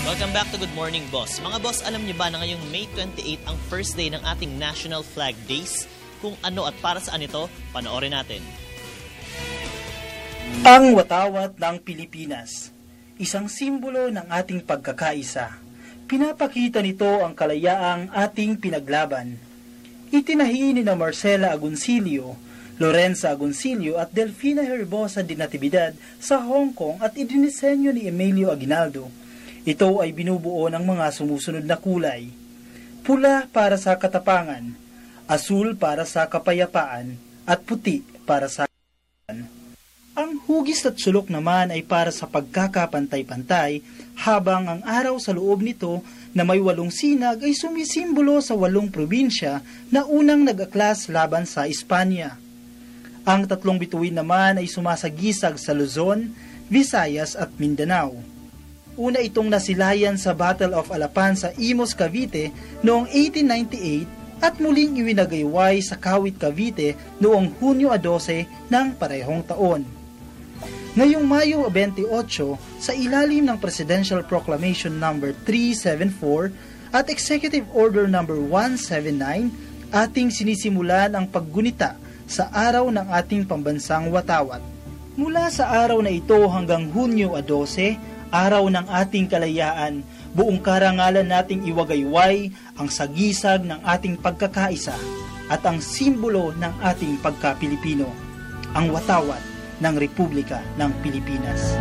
Welcome back to Good Morning Boss. Mga boss, alam niyo ba na ngayong May 28 ang first day ng ating National Flag Days? Kung ano at para saan ito, panoorin natin. Ang watawat ng Pilipinas, isang simbolo ng ating pagkakaisa. Pinapakita nito ang kalayaang ating pinaglaban. Itinahi ni na Marcela Agoncillo, Lorenza Agoncillo at Delfina Herbosa de Natividad sa Hong Kong at idinisenyo ni Emilio Aguinaldo. Ito ay binubuo ng mga sumusunod na kulay. Pula para sa katapangan, asul para sa kapayapaan, at puti para sa kalayaan. Ang hugis at sulok naman ay para sa pagkakapantay-pantay, habang ang araw sa loob nito na may 8 sinag ay sumisimbolo sa 8 probinsya na unang nag-aklas laban sa Espanya. Ang 3 bituin naman ay sumasagisag sa Luzon, Visayas at Mindanao. Una itong nasilayan sa Battle of Alapan sa Imus, Cavite noong 1898 at muling iwinagayway sa Kawit, Cavite noong Hunyo 12 ng parehong taon. Ngayong Mayo 28, sa ilalim ng Presidential Proclamation No. 374 at Executive Order No. 179, ating sinisimulan ang paggunita sa araw ng ating pambansang watawat. Mula sa araw na ito hanggang Hunyo 12, araw ng ating kalayaan, buong karangalan nating iwagayway ang sagisag ng ating pagkakaisa at ang simbolo ng ating pagka-Pilipino, ang watawat ng Republika ng Pilipinas.